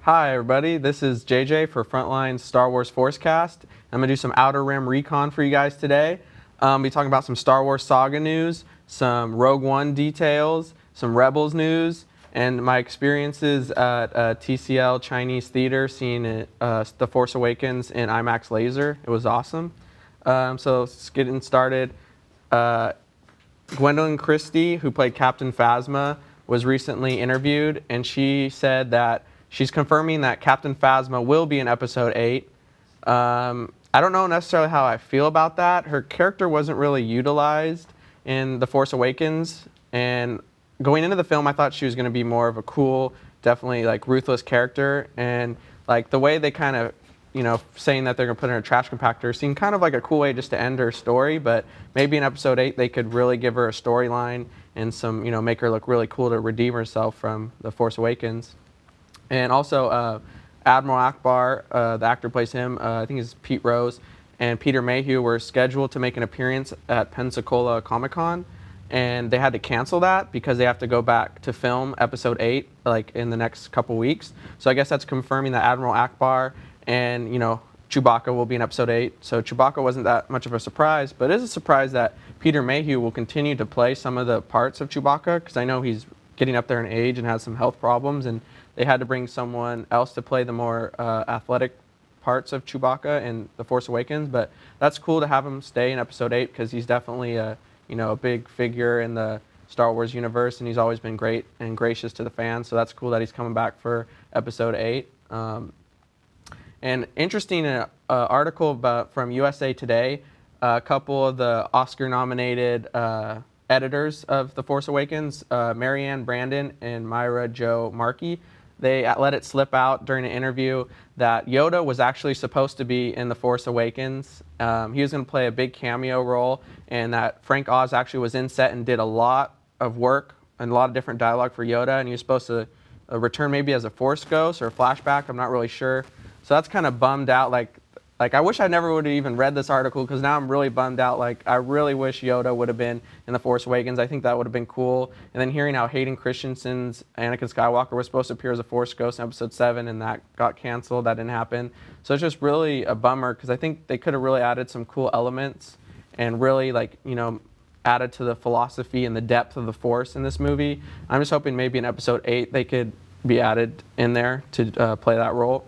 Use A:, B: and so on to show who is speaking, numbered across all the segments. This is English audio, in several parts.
A: Hi everybody, this is JJ for Frontline's Star Wars Forcecast. I'm going to do some Outer Rim recon for you guys today. I'll be talking about some Star Wars Saga news, some Rogue One details, some Rebels news, and my experiences at TCL Chinese Theater seeing The Force Awakens in IMAX Laser. It was awesome. So let's get started. Gwendolyn Christie, who played Captain Phasma, was recently interviewed, and she said that she's confirming that Captain Phasma will be in Episode 8. I don't know necessarily how I feel about that. Her character wasn't really utilized in The Force Awakens, and going into the film, I thought she was going to be more of a cool, definitely like ruthless character, and like the way they kind of, saying that they're going to put her in a trash compactor seemed kind of like a cool way just to end her story, but maybe in Episode 8 they could really give her a storyline and some, make her look really cool to redeem herself from The Force Awakens. And also Admiral Akbar, the actor who plays him, I think is Pete Rose, and Peter Mayhew were scheduled to make an appearance at Pensacola Comic-Con, and they had to cancel that because they have to go back to film Episode 8 like in the next couple weeks. So I guess that's confirming that Admiral Akbar and Chewbacca will be in Episode 8. So Chewbacca wasn't that much of a surprise, but it is a surprise that Peter Mayhew will continue to play some of the parts of Chewbacca, because I know he's getting up there in age and has some health problems, and they had to bring someone else to play the more athletic parts of Chewbacca in The Force Awakens. But that's cool to have him stay in Episode 8 because he's definitely a big figure in the Star Wars universe, and he's always been great and gracious to the fans. So that's cool that he's coming back for Episode 8. And interesting article from USA Today, a couple of the Oscar-nominated editors of The Force Awakens, Marianne Brandon and Myra Jo Markey, they let it slip out during an interview that Yoda was actually supposed to be in The Force Awakens. He was going to play a big cameo role, and that Frank Oz actually was in set and did a lot of work and a lot of different dialogue for Yoda, and he was supposed to return maybe as a Force ghost or a flashback. I'm not really sure. So that's kind of bummed out. Like I wish I never would have even read this article, because now I'm really bummed out. Like, I really wish Yoda would have been in The Force Awakens. I think that would have been cool. And then hearing how Hayden Christensen's Anakin Skywalker was supposed to appear as a Force ghost in Episode 7, and that got canceled. That didn't happen. So it's just really a bummer, because I think they could have really added some cool elements and really, added to the philosophy and the depth of the Force in this movie. I'm just hoping maybe in Episode 8 they could be added in there to play that role.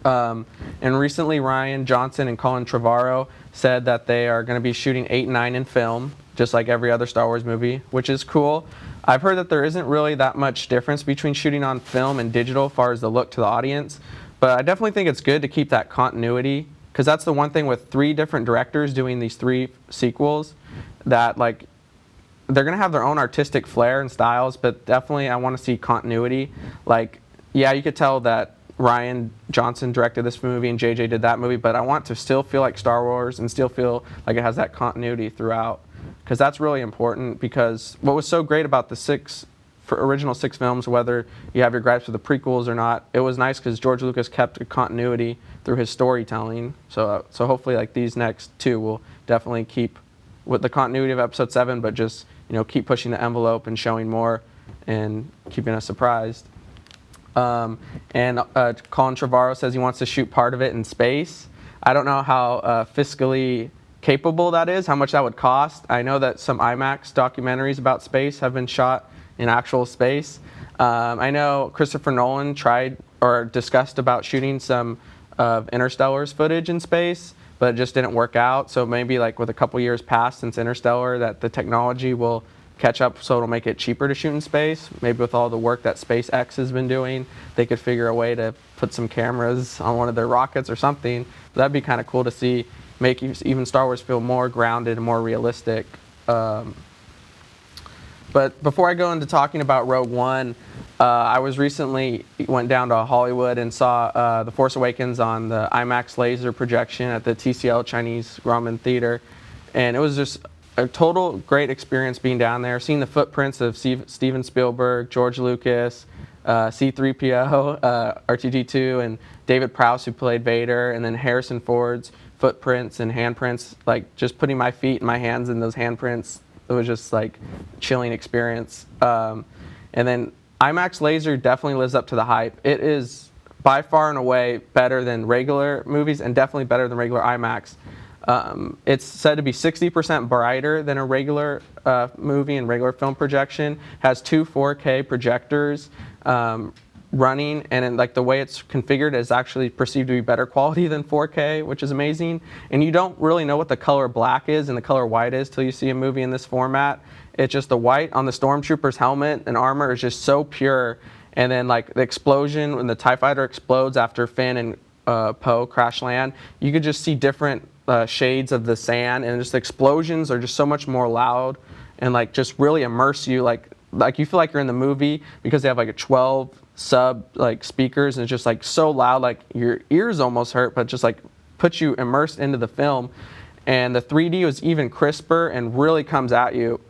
A: And recently, Rian Johnson and Colin Trevorrow said that they are going to be shooting 8 and 9 in film, just like every other Star Wars movie, which is cool. I've heard that there isn't really that much difference between shooting on film and digital as far as the look to the audience, but I definitely think it's good to keep that continuity, because that's the one thing with 3 different directors doing these 3 sequels, that they're going to have their own artistic flair and styles, but definitely I want to see continuity. Yeah, you could tell that Rian Johnson directed this movie and JJ did that movie, but I want to still feel like Star Wars and still feel like it has that continuity throughout, because that's really important. Because what was so great about the original 6 films, whether you have your gripes with the prequels or not, it was nice because George Lucas kept a continuity through his storytelling. So hopefully these next 2 will definitely keep with the continuity of Episode 7, but just keep pushing the envelope and showing more and keeping us surprised. And Colin Trevorrow says he wants to shoot part of it in space. I don't know how fiscally capable that is, how much that would cost. I know that some IMAX documentaries about space have been shot in actual space. I know Christopher Nolan tried or discussed about shooting some of Interstellar's footage in space, but it just didn't work out. So maybe with a couple years past since Interstellar, that the technology will catch up, so it'll make it cheaper to shoot in space. Maybe with all the work that SpaceX has been doing, they could figure a way to put some cameras on one of their rockets or something. That'd be kind of cool to see, make even Star Wars feel more grounded and more realistic. But before I go into talking about Rogue One, I went down to Hollywood and saw The Force Awakens on the IMAX laser projection at the TCL Chinese Grauman Theater, and it was just a total great experience being down there, seeing the footprints of Steven Spielberg, George Lucas, C-3PO, R2-D2, and David Prowse, who played Vader, and then Harrison Ford's footprints and handprints. Just putting my feet and my hands in those handprints, it was just chilling experience. And then IMAX laser definitely lives up to the hype. It is by far and away better than regular movies, and definitely better than regular IMAX. It's said to be 60% brighter than a regular movie and regular film projection. Has two 4K projectors running, and in, like, the way it's configured is actually perceived to be better quality than 4K, which is amazing. And you don't really know what the color black is and the color white is till you see a movie in this format. It's just the white on the stormtrooper's helmet and armor is just so pure. And then, like, the explosion when the TIE fighter explodes after Finn and Poe crash land, you could just see different shades of the sand, and just the explosions are just so much more loud and, like, just really immerse you. Like you feel like you're in the movie because they have like a 12 sub like speakers, and it's just like so loud, like your ears almost hurt, but just like puts you immersed into the film. And the 3D was even crisper and really comes at you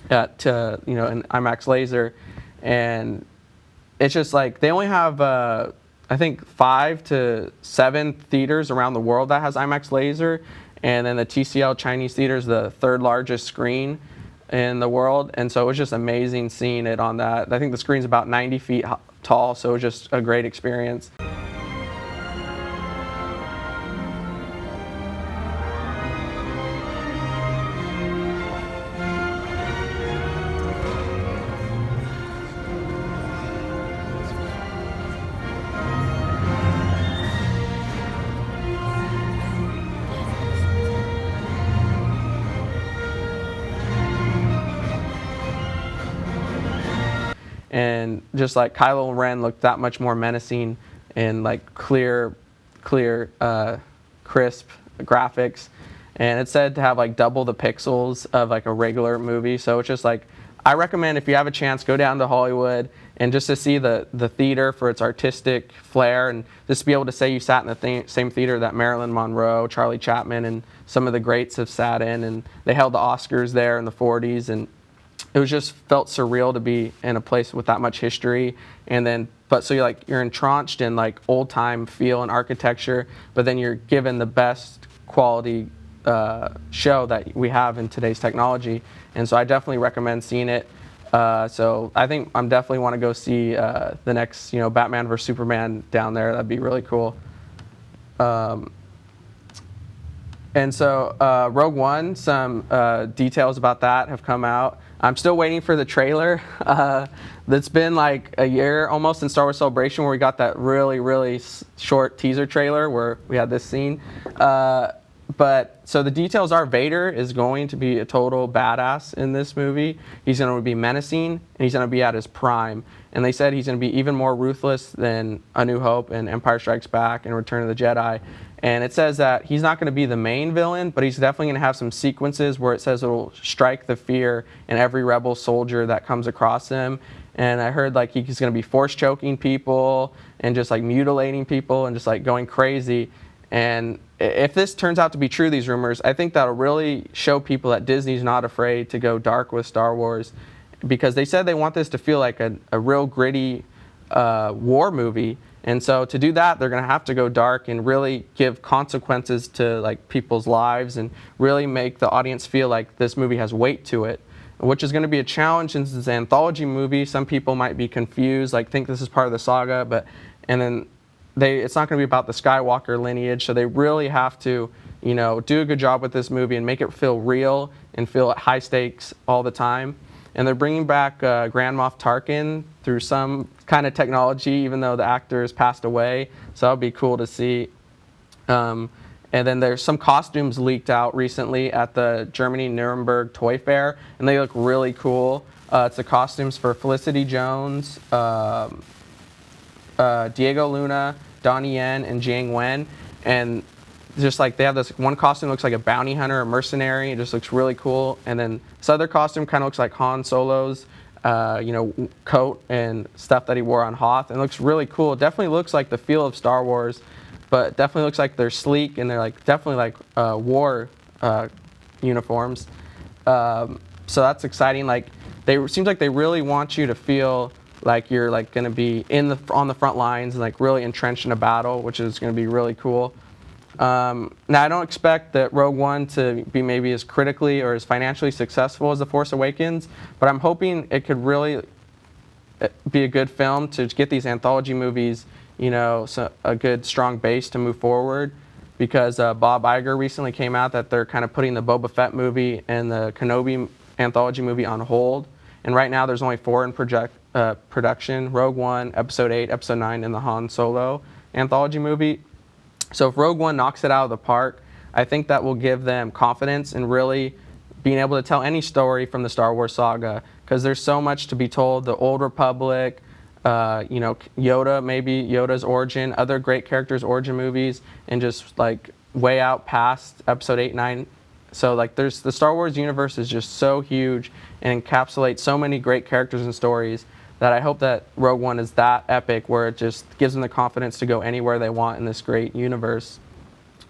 A: at you know, an IMAX laser. And it's just like they only have I think 5 to 7 theaters around the world that has IMAX laser, and then the TCL Chinese theater is the 3rd largest screen in the world. And so it was just amazing seeing it on that. I think the screen's about 90 feet tall, so it was just a great experience. And just like Kylo Ren looked that much more menacing and like clear, crisp graphics. And it's said to have like double the pixels of like a regular movie. So it's just like, I recommend if you have a chance, go down to Hollywood and just to see the theater for its artistic flair, and just to be able to say you sat in the same theater that Marilyn Monroe, Charlie Chaplin, and some of the greats have sat in, and they held the Oscars there in the 40s. And it was just felt surreal to be in a place with that much history. And then, but so you're entrenched in like old time feel and architecture, but then you're given the best quality show that we have in today's technology. And so I definitely recommend seeing it. So I think I'm definitely want to go see the next, you know, Batman vs Superman down there. That'd be really cool. And so Rogue One, some details about that have come out. I'm still waiting for the trailer. That's been like a year almost in Star Wars Celebration, where we got that really short teaser trailer where we had this scene. But so the details are Vader is going to be a total badass in this movie. He's going to be menacing, and he's going to be at his prime. And they said he's going to be even more ruthless than A New Hope and Empire Strikes Back and Return of the Jedi. And it says that he's not going to be the main villain, but he's definitely going to have some sequences where it says it'll strike the fear in every rebel soldier that comes across him. And I heard like he's going to be force choking people and just like mutilating people and just like going crazy. And if this turns out to be true, these rumors, I think that'll really show people that Disney's not afraid to go dark with Star Wars, because they said they want this to feel like a real gritty war movie. And so to do that, they're going to have to go dark and really give consequences to like people's lives and really make the audience feel like this movie has weight to it, which is going to be a challenge since it's an anthology movie. Some people might be confused, like think this is part of the saga, and then it's not going to be about the Skywalker lineage. So they really have to, you know, do a good job with this movie and make it feel real and feel high stakes all the time. And they're bringing back Grand Moff Tarkin through some kind of technology, even though the actor has passed away. So that would be cool to see. And then there's some costumes leaked out recently at the Germany Nuremberg Toy Fair, and they look really cool. It's the costumes for Felicity Jones, Diego Luna, Donnie Yen, and Jiang Wen. And just like they have this one costume that looks like a bounty hunter, a mercenary. It just looks really cool. And then this other costume kind of looks like Han Solo's you know, coat and stuff that he wore on Hoth, and it looks really cool. It definitely looks like the feel of Star Wars, but definitely looks like they're sleek and they're like definitely like war uniforms. So that's exciting. Like seems like they really want you to feel like you're like going to be on the front lines and like really entrenched in a battle, which is going to be really cool. Now I don't expect that Rogue One to be maybe as critically or as financially successful as The Force Awakens, but I'm hoping it could really be a good film to get these anthology movies, so a good strong base to move forward. Because Bob Iger recently came out that they're kind of putting the Boba Fett movie and the Kenobi anthology movie on hold. And right now there's only 4 in production: Rogue One, Episode 8, Episode 9, and the Han Solo anthology movie. So if Rogue One knocks it out of the park, I think that will give them confidence in really being able to tell any story from the Star Wars saga, because there's so much to be told. The Old Republic, Yoda, maybe Yoda's origin, other great characters' origin movies, and just like way out past Episode 8, 9. So like there's the Star Wars universe is just so huge and encapsulates so many great characters and stories that I hope that Rogue One is that epic where it just gives them the confidence to go anywhere they want in this great universe.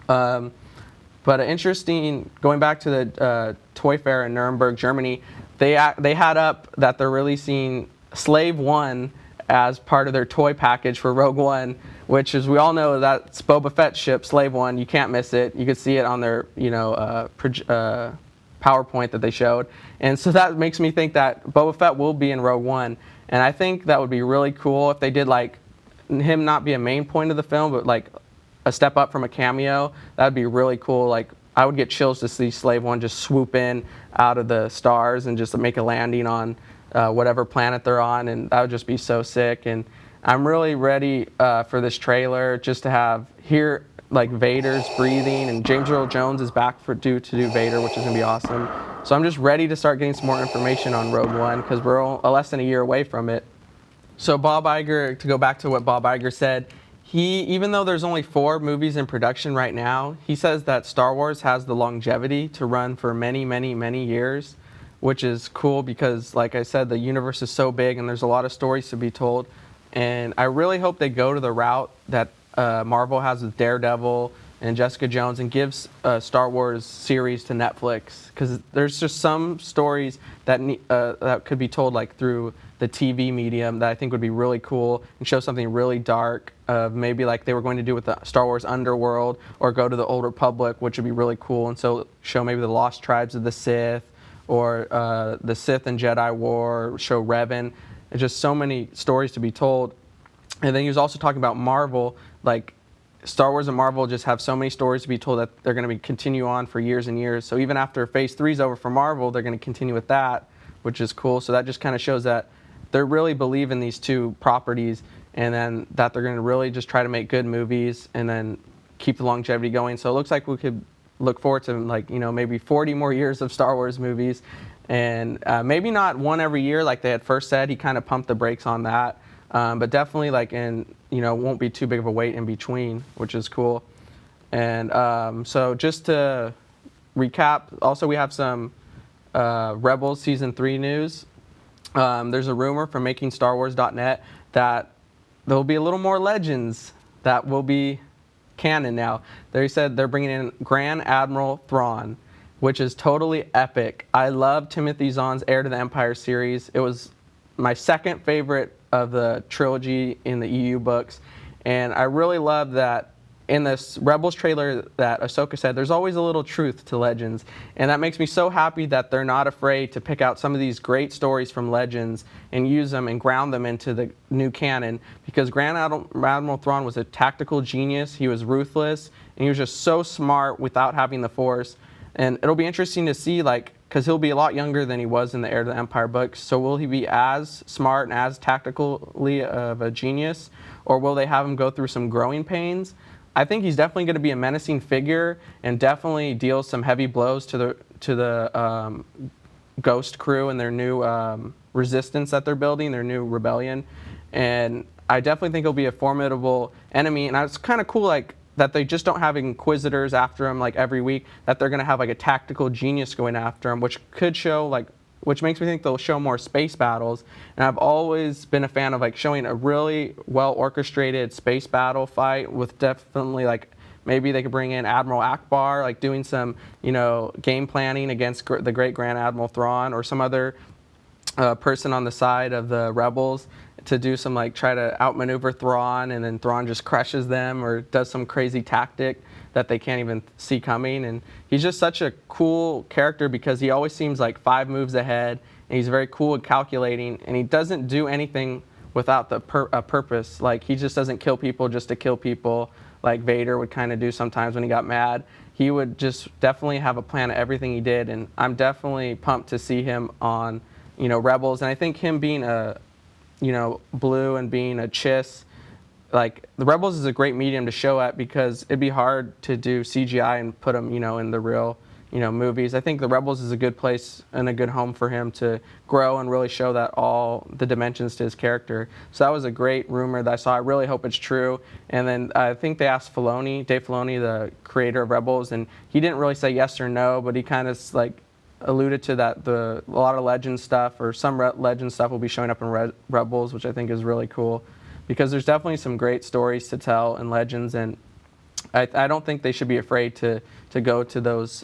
A: But interesting, going back to the Toy Fair in Nuremberg, Germany, they had up that they're releasing Slave One as part of their toy package for Rogue One, which, as we all know, that's Boba Fett's ship, Slave One. You can't miss it. You could see it on their PowerPoint that they showed. And so that makes me think that Boba Fett will be in Rogue One. And I think that would be really cool if they did like him not be a main point of the film, but like a step up from a cameo. That would be really cool. Like I would get chills to see Slave One just swoop in out of the stars and just make a landing on whatever planet they're on, and that would just be so sick. And I'm really ready for this trailer just to hear like Vader's breathing, and James Earl Jones is back to do Vader, which is gonna be awesome. So I'm just ready to start getting some more information on Rogue One because we're less than a year away from it. So Bob Iger, to go back to what Bob Iger said, even though there's only 4 movies in production right now, he says that Star Wars has the longevity to run for many, many, many years, which is cool because, like I said, the universe is so big and there's a lot of stories to be told. And I really hope they go to the route that Marvel has with Daredevil and Jessica Jones and gives a Star Wars series to Netflix, because there's just some stories that that could be told like through the TV medium that I think would be really cool and show something really dark, maybe like they were going to do with the Star Wars Underworld, or go to the Old Republic, which would be really cool, and so show maybe the lost tribes of the Sith, or the Sith and Jedi War, show Revan. There's just so many stories to be told. And then he was also talking about Marvel, like Star Wars and Marvel just have so many stories to be told that they're going to continue on for years and years. So even after Phase 3 is over for Marvel, they're going to continue with that, which is cool. So that just kind of shows that they really believe in these 2 properties, and then that they're going to really just try to make good movies and then keep the longevity going. So it looks like we could look forward to maybe 40 more years of Star Wars movies, and maybe not one every year like they had first said. He kind of pumped the brakes on that, but definitely won't be too big of a wait in between, which is cool. And so just to recap, also we have some Rebels Season 3 news. There's a rumor from MakingStarWars.net that there will be a little more legends that will be canon now. They said they're bringing in Grand Admiral Thrawn, which is totally epic. I love Timothy Zahn's Heir to the Empire series. It was my second favorite of the trilogy in the EU books, and I really love that in this Rebels trailer that Ahsoka said there's always a little truth to Legends, and that makes me so happy that they're not afraid to pick out some of these great stories from Legends and use them and ground them into the new canon, because Grand Admiral Thrawn was a tactical genius. He was ruthless, and he was just so smart without having the Force. And it'll be interesting to see, because he'll be a lot younger than he was in the Heir to the Empire books, so will he be as smart and as tactically of a genius, or will they have him go through some growing pains? I think he's definitely going to be a menacing figure and definitely deal some heavy blows to the Ghost crew and their new resistance that they're building, their new rebellion. And I definitely think he'll be a formidable enemy. And it's kind of cool, that they just don't have Inquisitors after him every week, that they're going to have a tactical genius going after him, which could show which makes me think they'll show more space battles. And I've always been a fan of showing a really well orchestrated space battle fight with definitely maybe they could bring in Admiral Akbar, doing some game planning against the great Grand Admiral Thrawn, or some other person on the side of the rebels to do some try to outmaneuver Thrawn, and then Thrawn just crushes them or does some crazy tactic that they can't even see coming. And he's just such a cool character because he always seems 5 moves ahead, and he's very cool at calculating, and he doesn't do anything without a purpose. Like, he just doesn't kill people just to kill people, like Vader would kind of do sometimes when he got mad. He would just definitely have a plan of everything he did, and I'm definitely pumped to see him on, Rebels. And I think him being a, blue and being a chiss, like, the Rebels is a great medium to show at, because it'd be hard to do CGI and put him, in the real, movies. I think the Rebels is a good place and a good home for him to grow and really show that all the dimensions to his character. So that was a great rumor that I saw. I really hope it's true. And then I think they asked Dave Filoni, the creator of Rebels, and he didn't really say yes or no, but he kind of alluded to that a lot of Legend stuff, or some Legend stuff, will be showing up in Rebels, which I think is really cool, because there's definitely some great stories to tell in Legends, and I don't think they should be afraid to go to those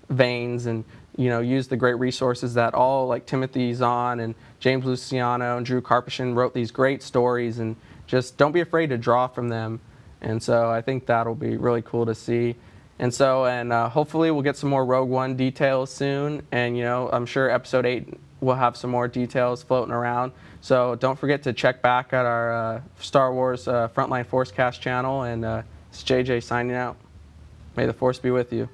A: veins and use the great resources that all, like Timothy Zahn and James Luciano and Drew Karpyshyn wrote these great stories, and just don't be afraid to draw from them. And so I think that'll be really cool to see. And so, hopefully we'll get some more Rogue One details soon, and I'm sure Episode 8 will have some more details floating around. So don't forget to check back at our Star Wars Frontline Forcecast channel, and it's JJ signing out. May the Force be with you.